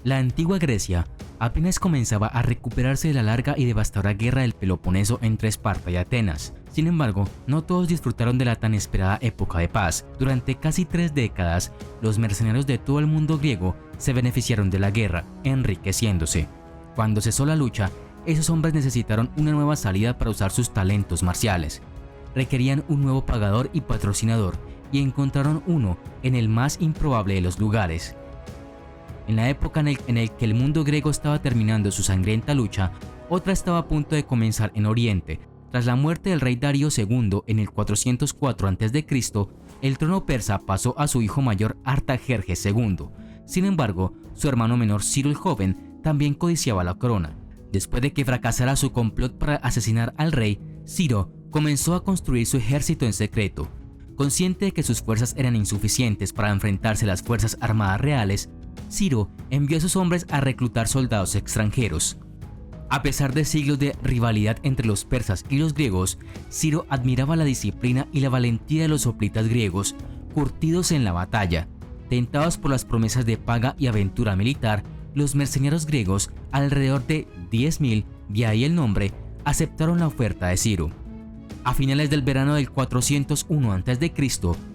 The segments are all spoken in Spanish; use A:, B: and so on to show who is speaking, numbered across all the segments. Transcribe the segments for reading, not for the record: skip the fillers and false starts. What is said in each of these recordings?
A: La antigua Grecia apenas comenzaba a recuperarse de la larga y devastadora guerra del Peloponeso entre Esparta y Atenas. Sin embargo, no todos disfrutaron de la tan esperada época de paz. Durante casi 3 décadas, los mercenarios de todo el mundo griego se beneficiaron de la guerra, enriqueciéndose. Cuando cesó la lucha, esos hombres necesitaron una nueva salida para usar sus talentos marciales. Requerían un nuevo pagador y patrocinador, y encontraron uno en el más improbable de los lugares. En la época en el que el mundo griego estaba terminando su sangrienta lucha, otra estaba a punto de comenzar en Oriente. Tras la muerte del rey Darío II en el 404 a.C., el trono persa pasó a su hijo mayor Artajerjes II. Sin embargo, su hermano menor Ciro el Joven también codiciaba la corona. Después de que fracasara su complot para asesinar al rey, Ciro comenzó a construir su ejército en secreto. Consciente de que sus fuerzas eran insuficientes para enfrentarse a las fuerzas armadas reales, Ciro envió a sus hombres a reclutar soldados extranjeros. A pesar de siglos de rivalidad entre los persas y los griegos, Ciro admiraba la disciplina y la valentía de los hoplitas griegos, curtidos en la batalla. Tentados por las promesas de paga y aventura militar, los mercenarios griegos, alrededor de 10.000, de ahí el nombre, aceptaron la oferta de Ciro. A finales del verano del 401 a.C.,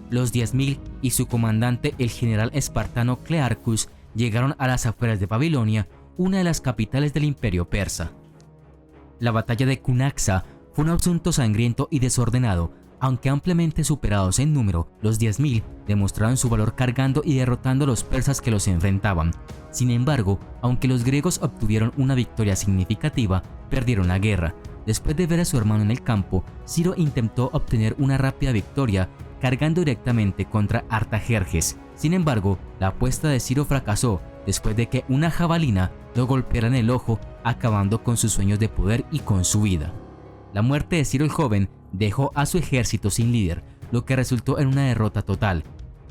A: los 10.000 y su comandante, el general espartano Clearchus, llegaron a las afueras de Babilonia, una de las capitales del imperio persa. La batalla de Cunaxa fue un asunto sangriento y desordenado. Aunque ampliamente superados en número, los 10.000 demostraron su valor cargando y derrotando a los persas que los enfrentaban. Sin embargo, aunque los griegos obtuvieron una victoria significativa, perdieron la guerra. Después de ver a su hermano en el campo, Ciro intentó obtener una rápida victoria cargando directamente contra Artajerjes. Sin embargo, la apuesta de Ciro fracasó después de que una jabalina lo golpeara en el ojo, acabando con sus sueños de poder y con su vida. La muerte de Ciro el Joven dejó a su ejército sin líder, lo que resultó en una derrota total.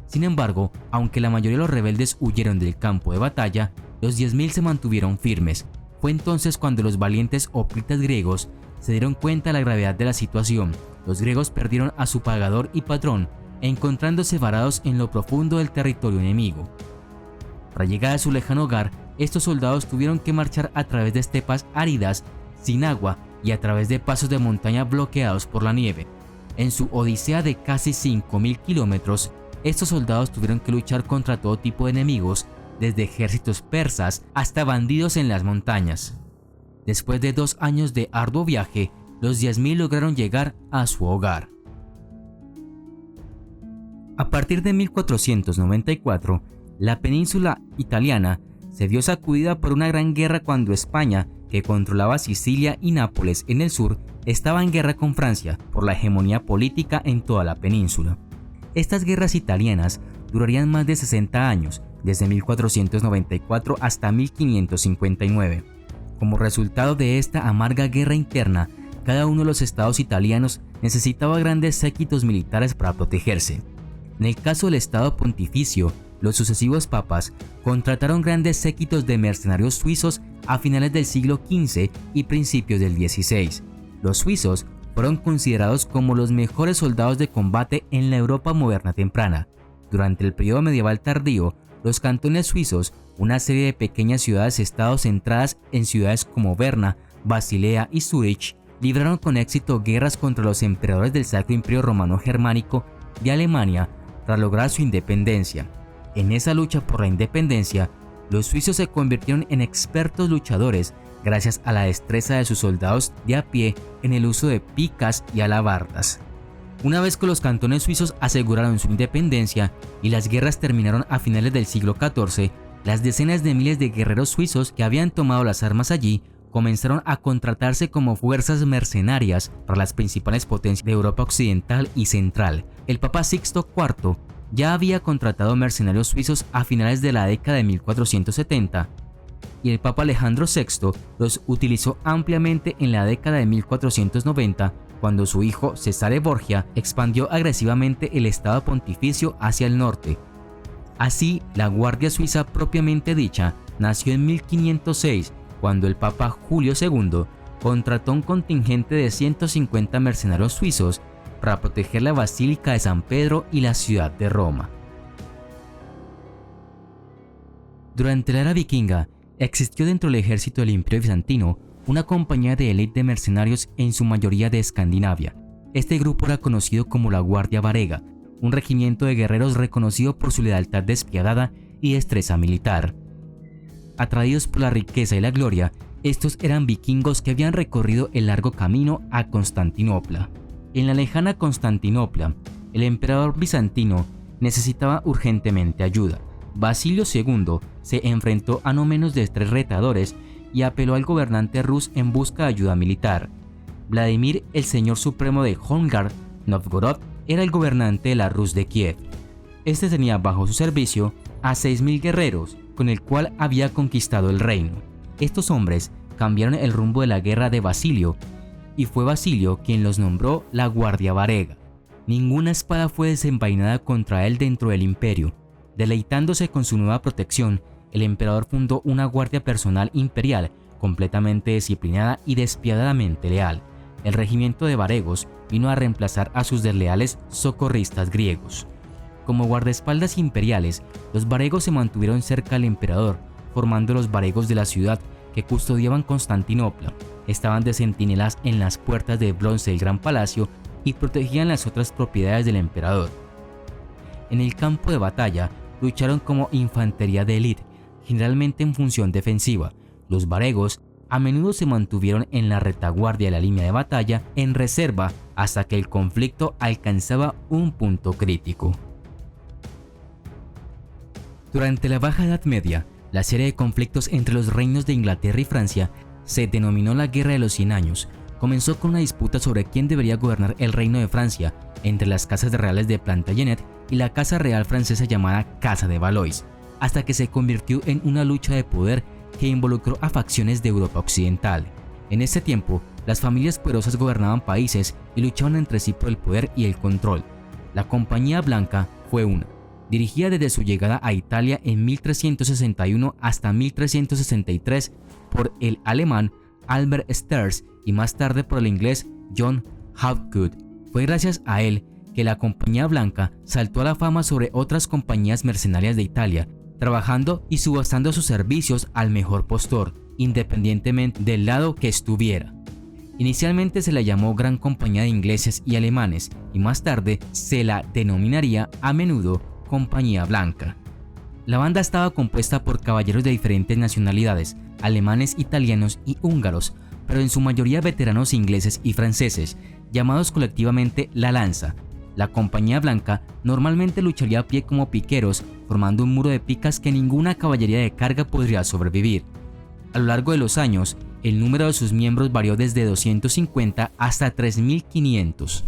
A: Sin embargo, aunque la mayoría de los rebeldes huyeron del campo de batalla, los 10.000 se mantuvieron firmes. Fue entonces cuando los valientes hoplitas griegos se dieron cuenta de la gravedad de la situación. Los griegos perdieron a su pagador y patrón, encontrándose varados en lo profundo del territorio enemigo. Para llegar a su lejano hogar, estos soldados tuvieron que marchar a través de estepas áridas, sin agua, y a través de pasos de montaña bloqueados por la nieve. En su odisea de casi 5.000 kilómetros, estos soldados tuvieron que luchar contra todo tipo de enemigos, desde ejércitos persas hasta bandidos en las montañas. Después de 2 años de arduo viaje, los 10.000 lograron llegar a su hogar. A partir de 1494, la península italiana se vio sacudida por una gran guerra cuando España, que controlaba Sicilia y Nápoles en el sur, estaba en guerra con Francia por la hegemonía política en toda la península. Estas guerras italianas durarían más de 60 años, desde 1494 hasta 1559. Como resultado de esta amarga guerra interna, cada uno de los estados italianos necesitaba grandes séquitos militares para protegerse. En el caso del estado pontificio, los sucesivos papas contrataron grandes séquitos de mercenarios suizos a finales del siglo XV y principios del XVI. Los suizos fueron considerados como los mejores soldados de combate en la Europa moderna temprana. Durante el periodo medieval tardío, los cantones suizos, una serie de pequeñas ciudades-estados centradas en ciudades como Berna, Basilea y Zúrich, libraron con éxito guerras contra los emperadores del Sacro Imperio Romano Germánico de Alemania tras lograr su independencia. En esa lucha por la independencia, los suizos se convirtieron en expertos luchadores gracias a la destreza de sus soldados de a pie en el uso de picas y alabardas. Una vez que los cantones suizos aseguraron su independencia y las guerras terminaron a finales del siglo XIV, las decenas de miles de guerreros suizos que habían tomado las armas allí comenzaron a contratarse como fuerzas mercenarias para las principales potencias de Europa Occidental y Central. El Papa Sixto IV ya había contratado mercenarios suizos a finales de la década de 1470 y el Papa Alejandro VI los utilizó ampliamente en la década de 1490 cuando su hijo Cesare Borgia expandió agresivamente el estado pontificio hacia el norte. Así, la Guardia Suiza propiamente dicha nació en 1506 cuando el Papa Julio II contrató un contingente de 150 mercenarios suizos para proteger la Basílica de San Pedro y la ciudad de Roma. Durante la era vikinga, existió dentro del ejército del Imperio Bizantino una compañía de élite de mercenarios en su mayoría de Escandinavia. Este grupo era conocido como la Guardia Varega, un regimiento de guerreros reconocido por su lealtad despiadada y destreza militar. Atraídos por la riqueza y la gloria, estos eran vikingos que habían recorrido el largo camino a Constantinopla. En la lejana Constantinopla, el emperador bizantino necesitaba urgentemente ayuda. Basilio II se enfrentó a no menos de 3 retadores y apeló al gobernante Rus en busca de ayuda militar. Vladimir, el señor supremo de Holmgard Novgorod, era el gobernante de la Rus de Kiev. Este tenía bajo su servicio a 6.000 guerreros, con el cual había conquistado el reino. Estos hombres cambiaron el rumbo de la guerra de Basilio, y fue Basilio quien los nombró la Guardia Varega. Ninguna espada fue desenvainada contra él dentro del imperio. Deleitándose con su nueva protección, el emperador fundó una guardia personal imperial completamente disciplinada y despiadadamente leal. El regimiento de varegos vino a reemplazar a sus desleales socorristas griegos. Como guardaespaldas imperiales, los varegos se mantuvieron cerca del emperador, formando los varegos de la ciudad que custodiaban Constantinopla. Estaban de centinelas en las puertas de bronce del gran palacio y protegían las otras propiedades del emperador. En el campo de batalla lucharon como infantería de élite, generalmente en función defensiva. Los varegos a menudo se mantuvieron en la retaguardia de la línea de batalla en reserva hasta que el conflicto alcanzaba un punto crítico. Durante la Baja Edad Media, la serie de conflictos entre los reinos de Inglaterra y Francia se denominó la Guerra de los 100 Años. Comenzó con una disputa sobre quién debería gobernar el reino de Francia entre las casas reales de Plantagenet y la casa real francesa llamada Casa de Valois, hasta que se convirtió en una lucha de poder que involucró a facciones de Europa Occidental. En ese tiempo, las familias poderosas gobernaban países y luchaban entre sí por el poder y el control. La Compañía Blanca fue una, dirigida desde su llegada a Italia en 1361 hasta 1363 por el alemán Albert Sters y más tarde por el inglés John Hawkwood. Fue gracias a él que la Compañía Blanca saltó a la fama sobre otras compañías mercenarias de Italia, trabajando y subastando sus servicios al mejor postor, independientemente del lado que estuviera. Inicialmente se la llamó Gran Compañía de Ingleses y Alemanes y más tarde se la denominaría a menudo Compañía Blanca. La banda estaba compuesta por caballeros de diferentes nacionalidades, alemanes, italianos y húngaros, pero en su mayoría veteranos ingleses y franceses, llamados colectivamente La Lanza. La Compañía Blanca normalmente lucharía a pie como piqueros, formando un muro de picas que ninguna caballería de carga podría sobrevivir. A lo largo de los años, el número de sus miembros varió desde 250 hasta 3.500.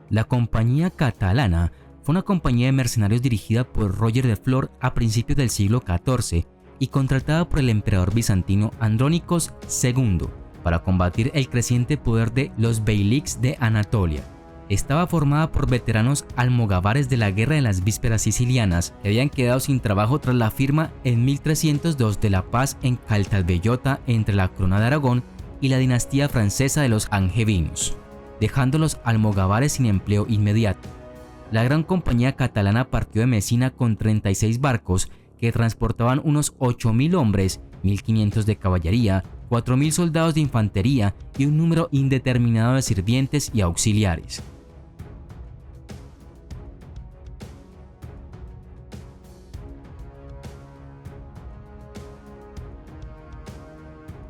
A: La Compañía Catalana fue una compañía de mercenarios dirigida por Roger de Flor a principios del siglo XIV y contratada por el emperador bizantino Andrónicos II para combatir el creciente poder de los beyliks de Anatolia. Estaba formada por veteranos almogávares de la Guerra de las Vísperas Sicilianas que habían quedado sin trabajo tras la firma en 1302 de la paz en Caltabellota entre la Corona de Aragón y la dinastía francesa de los Angevinos, dejando los almogávares sin empleo inmediato. La Gran Compañía Catalana partió de Mesina con 36 barcos que transportaban unos 8.000 hombres, 1.500 de caballería, 4.000 soldados de infantería y un número indeterminado de sirvientes y auxiliares.